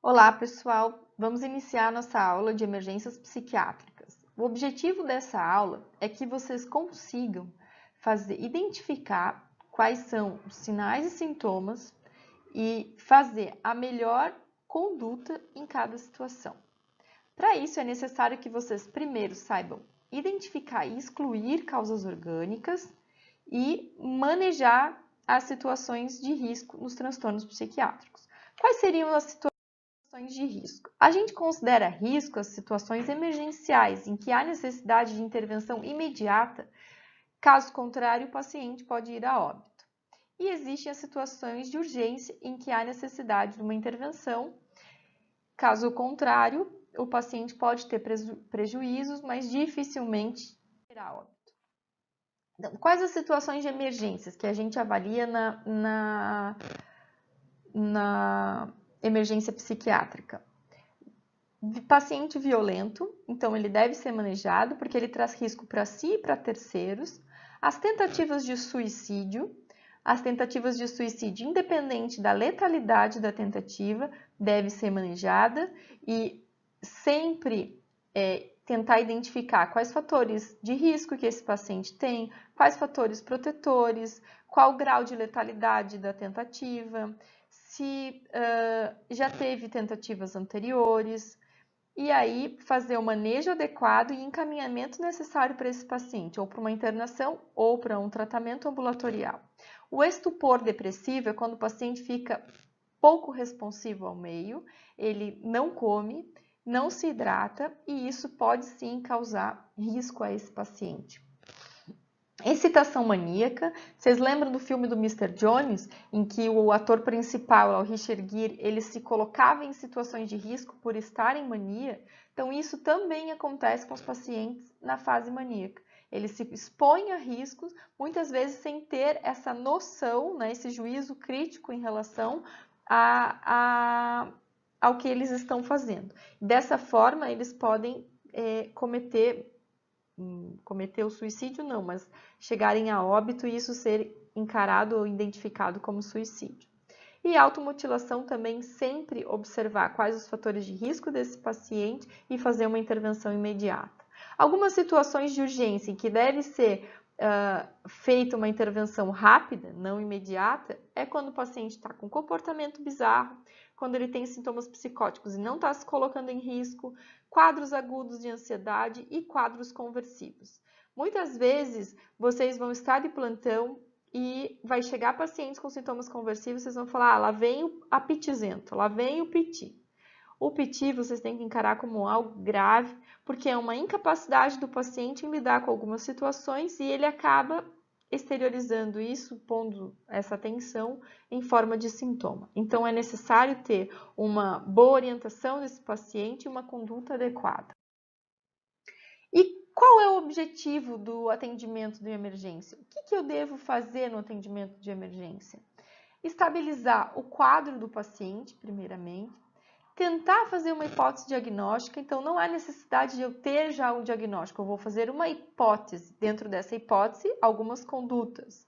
Olá, pessoal! Vamos iniciar nossa aula de emergências psiquiátricas. O objetivo dessa aula é que vocês consigam identificar quais são os sinais e sintomas e fazer a melhor conduta em cada situação. Para isso, é necessário que vocês primeiro saibam identificar e excluir causas orgânicas e manejar as situações de risco nos transtornos psiquiátricos. Quais seriam as situações de risco? A gente considera risco as situações emergenciais em que há necessidade de intervenção imediata, caso contrário, o paciente pode ir a óbito. E existem as situações de urgência em que há necessidade de uma intervenção, caso contrário, o paciente pode ter prejuízos, mas dificilmente irá a óbito. Então, quais as situações de emergências que a gente avalia na emergência psiquiátrica? Paciente violento, então ele deve ser manejado porque ele traz risco para si e para terceiros. As tentativas de suicídio, independente da letalidade da tentativa, deve ser manejada e sempre tentar identificar quais fatores de risco que esse paciente tem, quais fatores protetores, qual o grau de letalidade da tentativa, se já teve tentativas anteriores, e aí fazer o manejo adequado e encaminhamento necessário para esse paciente, ou para uma internação ou para um tratamento ambulatorial. O estupor depressivo é quando o paciente fica pouco responsivo ao meio, ele não come, não se hidrata e isso pode sim causar risco a esse paciente. Excitação maníaca, vocês lembram do filme do Mr. Jones, em que o ator principal, o Richard Gere, ele se colocava em situações de risco por estar em mania? Então isso também acontece com os pacientes na fase maníaca. Eles se expõem a riscos, muitas vezes sem ter essa noção, né, esse juízo crítico em relação ao que eles estão fazendo. Dessa forma, eles podem cometer o suicídio não, mas chegarem a óbito e isso ser encarado ou identificado como suicídio. E automutilação também, sempre observar quais os fatores de risco desse paciente e fazer uma intervenção imediata. Algumas situações de urgência em que deve ser feita uma intervenção rápida, não imediata, é quando o paciente está com comportamento bizarro, quando ele tem sintomas psicóticos e não está se colocando em risco, quadros agudos de ansiedade e quadros conversivos. Muitas vezes, vocês vão estar de plantão e vai chegar pacientes com sintomas conversivos, vocês vão falar, lá vem o apitizento, lá vem o piti. O piti vocês têm que encarar como algo grave, porque é uma incapacidade do paciente em lidar com algumas situações e ele acaba exteriorizando isso, pondo essa tensão em forma de sintoma. Então, é necessário ter uma boa orientação desse paciente e uma conduta adequada. E qual é o objetivo do atendimento de emergência? O que eu devo fazer no atendimento de emergência? Estabilizar o quadro do paciente, primeiramente. Tentar fazer uma hipótese diagnóstica, então não há necessidade de eu ter já o diagnóstico, eu vou fazer uma hipótese, dentro dessa hipótese, algumas condutas.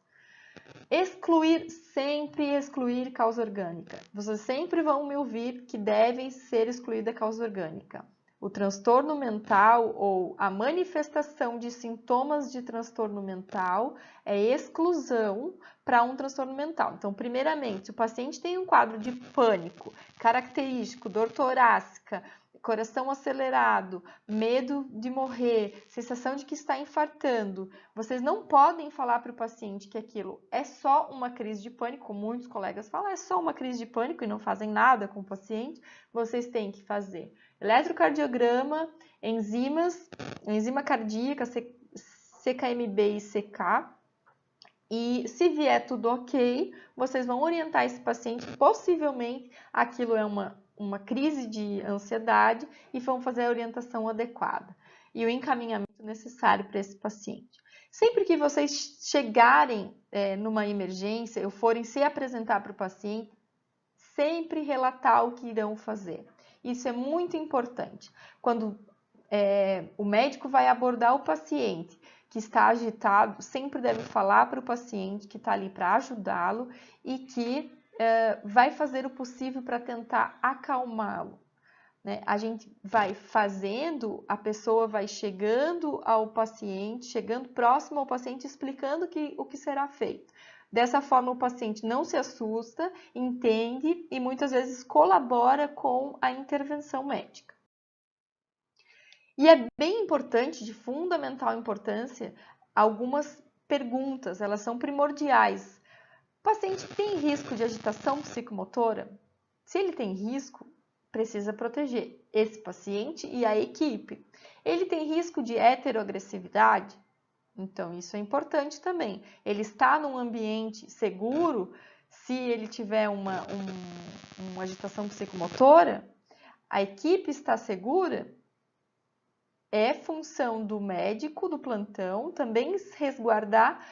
Sempre excluir causa orgânica. Vocês sempre vão me ouvir que devem ser excluída a causa orgânica. O transtorno mental ou a manifestação de sintomas de transtorno mental é exclusão para um transtorno mental. Então, primeiramente, se o paciente tem um quadro de pânico característico, dor torácica, coração acelerado, medo de morrer, sensação de que está infartando, vocês não podem falar para o paciente que aquilo é só uma crise de pânico, como muitos colegas falam, é só uma crise de pânico e não fazem nada com o paciente. Vocês têm que fazer eletrocardiograma, enzima cardíaca, CKMB e CK, e se vier tudo ok, vocês vão orientar esse paciente, possivelmente aquilo é uma crise de ansiedade e vão fazer a orientação adequada e o encaminhamento necessário para esse paciente. Sempre que vocês chegarem numa emergência ou forem se apresentar para o paciente, sempre relatar o que irão fazer. Isso é muito importante. Quando o médico vai abordar o paciente que está agitado, sempre deve falar para o paciente que está ali para ajudá-lo e que vai fazer o possível para tentar acalmá-lo, né? A gente vai fazendo, a pessoa vai chegando ao paciente, chegando próximo ao paciente, explicando o que será feito. Dessa forma, o paciente não se assusta, entende e muitas vezes colabora com a intervenção médica. E é bem importante, de fundamental importância, algumas perguntas, elas são primordiais. O paciente tem risco de agitação psicomotora? Se ele tem risco, precisa proteger esse paciente e a equipe. Ele tem risco de heteroagressividade? Então, isso é importante também. Ele está num ambiente seguro? Se ele tiver uma agitação psicomotora, a equipe está segura? É função do médico do plantão também resguardar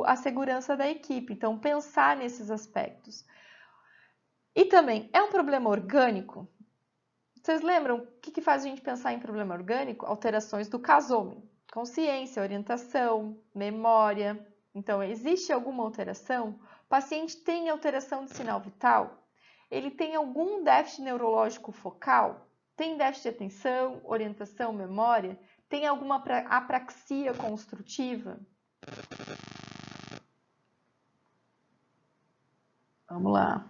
a segurança da equipe. Então, pensar nesses aspectos. E também, é um problema orgânico? Vocês lembram o que faz a gente pensar em problema orgânico? Alterações do casome. Consciência, orientação, memória. Então, existe alguma alteração? O paciente tem alteração de sinal vital? Ele tem algum déficit neurológico focal? Tem déficit de atenção, orientação, memória? Tem alguma apraxia construtiva? Vamos lá.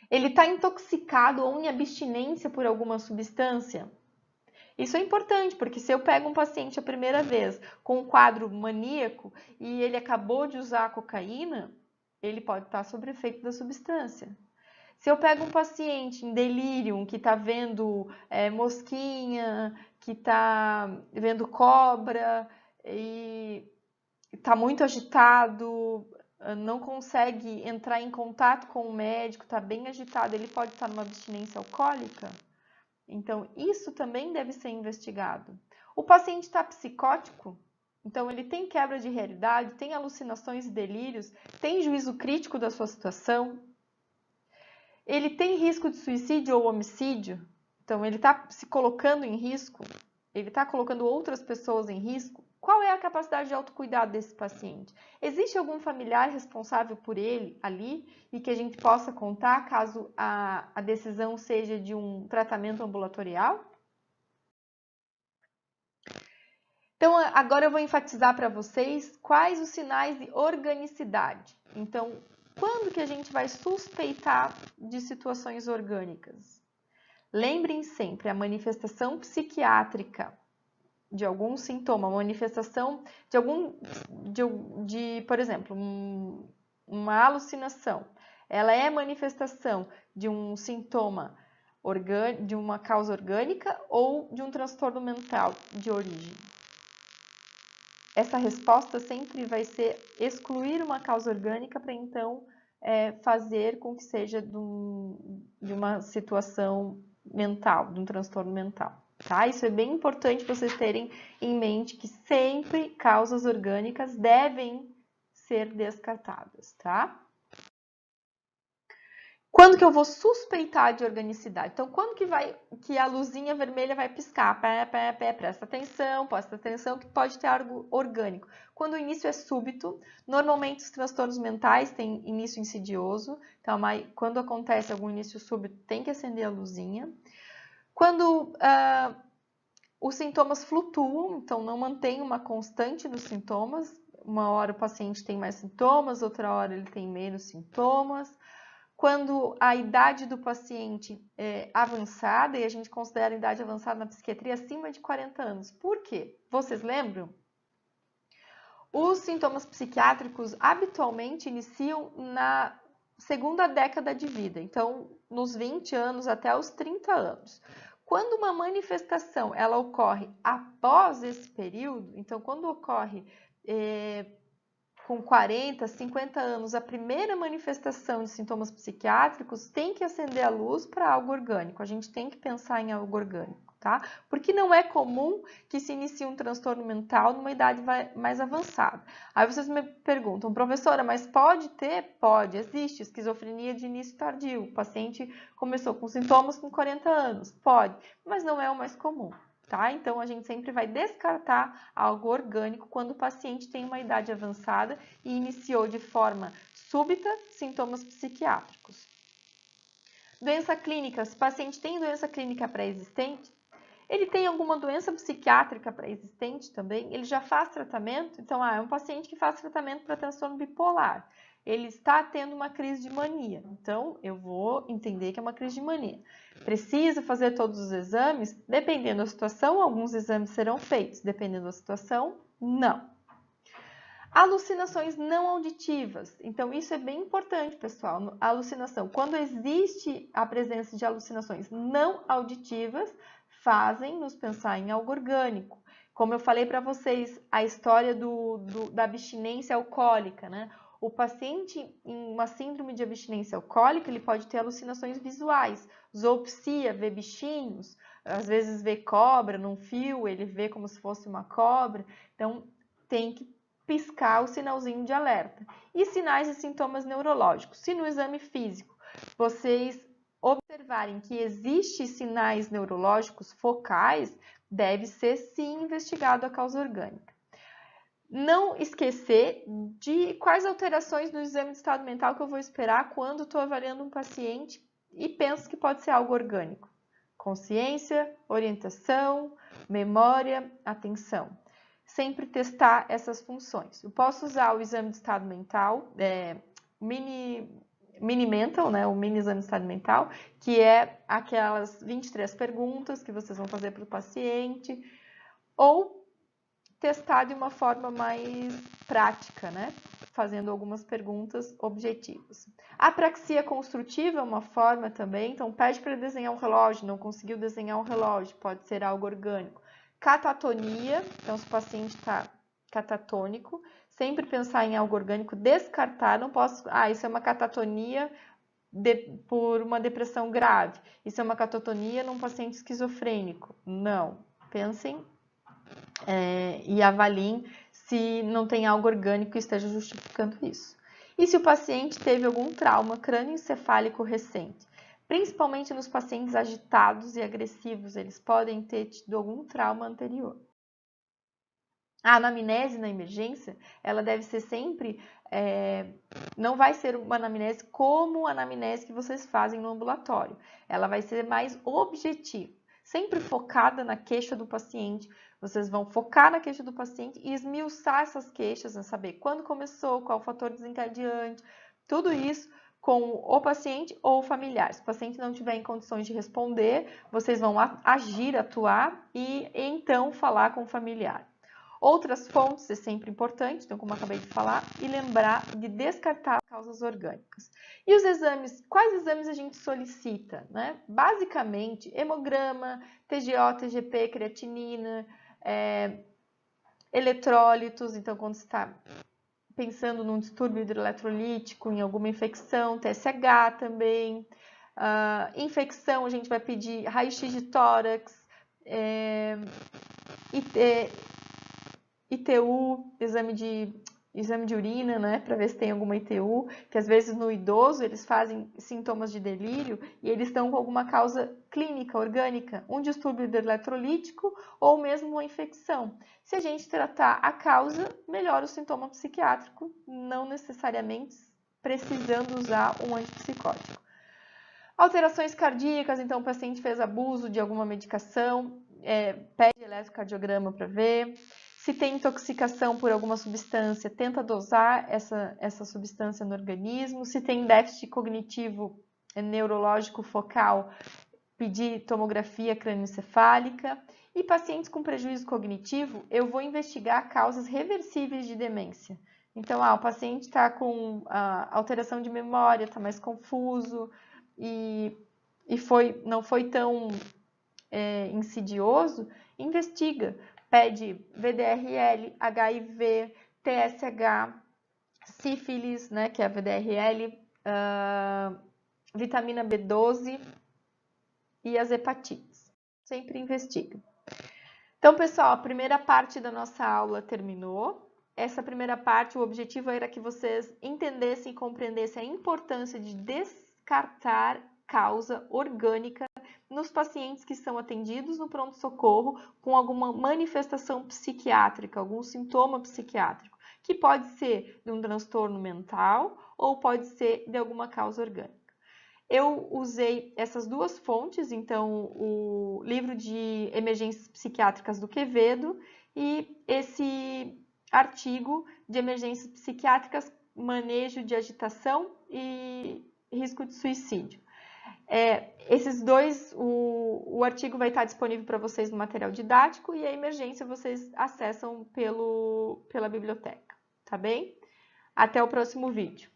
Ele está intoxicado ou em abstinência por alguma substância? Isso é importante, porque se eu pego um paciente a primeira vez com um quadro maníaco e ele acabou de usar a cocaína, ele pode estar sob efeito da substância. Se eu pego um paciente em delírio, que está vendo mosquinha, que está vendo cobra e está muito agitado, não consegue entrar em contato com o médico, está bem agitado, ele pode estar numa abstinência alcoólica? Então, isso também deve ser investigado. O paciente está psicótico? Então, ele tem quebra de realidade, tem alucinações e delírios, tem juízo crítico da sua situação? Ele tem risco de suicídio ou homicídio? Então, ele está se colocando em risco? Ele está colocando outras pessoas em risco? Qual é a capacidade de autocuidado desse paciente? Existe algum familiar responsável por ele ali e que a gente possa contar caso a decisão seja de um tratamento ambulatorial? Então, agora eu vou enfatizar para vocês quais os sinais de organicidade. Então, quando que a gente vai suspeitar de situações orgânicas? Lembrem sempre, a manifestação psiquiátrica de algum sintoma, manifestação por exemplo, uma alucinação. Ela é manifestação de um sintoma de uma causa orgânica ou de um transtorno mental de origem? Essa resposta sempre vai ser excluir uma causa orgânica para então fazer com que seja de uma situação mental, de um transtorno mental. Tá? Isso é bem importante vocês terem em mente que sempre causas orgânicas devem ser descartadas, tá? Quando que eu vou suspeitar de organicidade? Então, quando que a luzinha vermelha vai piscar? Presta atenção que pode ter algo orgânico. Quando o início é súbito, normalmente os transtornos mentais têm início insidioso, então quando acontece algum início súbito, tem que acender a luzinha. Quando os sintomas flutuam, então não mantém uma constante nos sintomas, uma hora o paciente tem mais sintomas, outra hora ele tem menos sintomas. Quando a idade do paciente é avançada, e a gente considera a idade avançada na psiquiatria acima de 40 anos. Por quê? Vocês lembram? Os sintomas psiquiátricos habitualmente iniciam na segunda década de vida, então nos 20 anos até os 30 anos. Quando uma manifestação ela ocorre após esse período, então quando ocorre com 40, 50 anos, a primeira manifestação de sintomas psiquiátricos, tem que acender a luz para algo orgânico. A gente tem que pensar em algo orgânico, tá? Porque não é comum que se inicie um transtorno mental numa idade mais avançada. Aí vocês me perguntam, professora, mas pode ter? Pode, existe esquizofrenia de início tardio. O paciente começou com sintomas com 40 anos. Pode, mas não é o mais comum. Tá? Então, a gente sempre vai descartar algo orgânico quando o paciente tem uma idade avançada e iniciou de forma súbita, sintomas psiquiátricos. Doença clínica, se o paciente tem doença clínica pré-existente, ele tem alguma doença psiquiátrica pré-existente também, ele já faz tratamento, então é um paciente que faz tratamento para transtorno bipolar. Ele está tendo uma crise de mania, então eu vou entender que é uma crise de mania. Precisa fazer todos os exames? Dependendo da situação, alguns exames serão feitos, dependendo da situação, não. Alucinações não auditivas. Então, isso é bem importante, pessoal. A alucinação, quando existe a presença de alucinações não auditivas, fazem-nos pensar em algo orgânico. Como eu falei para vocês, a história da abstinência alcoólica, né? O paciente em uma síndrome de abstinência alcoólica, ele pode ter alucinações visuais, zoopsia, vê bichinhos, às vezes vê cobra num fio, ele vê como se fosse uma cobra. Então, tem que piscar o sinalzinho de alerta. E sinais e sintomas neurológicos. Se no exame físico vocês observarem que existem sinais neurológicos focais, deve ser sim investigado a causa orgânica. Não esquecer de quais alterações no exame de estado mental que eu vou esperar quando estou avaliando um paciente e penso que pode ser algo orgânico. Consciência, orientação, memória, atenção. Sempre testar essas funções. Eu posso usar o exame de estado mental, mini mental, né, o mini exame de estado mental, que é aquelas 23 perguntas que vocês vão fazer para o paciente, ou testar de uma forma mais prática, né, fazendo algumas perguntas objetivas. Apraxia construtiva é uma forma também, então pede para desenhar um relógio, não conseguiu desenhar um relógio, pode ser algo orgânico. Catatonia, então se o paciente está catatônico, sempre pensar em algo orgânico, descartar, não posso, isso é uma catatonia por uma depressão grave, isso é uma catatonia num paciente esquizofrênico. Não, pensem e avaliem se não tem algo orgânico que esteja justificando isso. E se o paciente teve algum trauma crânioencefálico recente, principalmente nos pacientes agitados e agressivos, eles podem ter tido algum trauma anterior. A anamnese na emergência, ela deve ser sempre, não vai ser uma anamnese como a anamnese que vocês fazem no ambulatório. Ela vai ser mais objetiva, sempre focada na queixa do paciente. Vocês vão focar na queixa do paciente e esmiuçar essas queixas, né? Saber quando começou, qual o fator desencadeante, tudo isso com o paciente ou o familiar. Se o paciente não tiver em condições de responder, vocês vão agir, atuar e então falar com o familiar. Outras fontes é sempre importante, então como eu acabei de falar, e lembrar de descartar causas orgânicas. E os exames, quais exames a gente solicita, né? Basicamente, hemograma, TGO, TGP, creatinina, eletrólitos, então quando você está pensando num distúrbio hidroeletrolítico, em alguma infecção, TSH também. Infecção, a gente vai pedir raio-x de tórax, ITU, exame de urina, né, para ver se tem alguma ITU, que às vezes no idoso eles fazem sintomas de delírio e eles estão com alguma causa clínica, orgânica, um distúrbio hidroeletrolítico ou mesmo uma infecção. Se a gente tratar a causa, melhora o sintoma psiquiátrico, não necessariamente precisando usar um antipsicótico. Alterações cardíacas, então o paciente fez abuso de alguma medicação, pede eletrocardiograma para ver. Se tem intoxicação por alguma substância, tenta dosar essa substância no organismo. Se tem déficit cognitivo neurológico focal, pedir tomografia crânioencefálica. E pacientes com prejuízo cognitivo, eu vou investigar causas reversíveis de demência. Então, o paciente está com alteração de memória, está mais confuso e não foi tão insidioso, investiga. Pede VDRL, HIV, TSH, sífilis, né, que é a VDRL, vitamina B12 e as hepatites. Sempre investiga. Então, pessoal, a primeira parte da nossa aula terminou. Essa primeira parte, o objetivo era que vocês entendessem e compreendessem a importância de descartar causa orgânica nos pacientes que são atendidos no pronto-socorro com alguma manifestação psiquiátrica, algum sintoma psiquiátrico, que pode ser de um transtorno mental ou pode ser de alguma causa orgânica. Eu usei essas duas fontes, então o livro de emergências psiquiátricas do Quevedo e esse artigo de emergências psiquiátricas, manejo de agitação e risco de suicídio. Esses dois, o artigo vai estar disponível para vocês no material didático e a emergência vocês acessam pela biblioteca, tá bem? Até o próximo vídeo.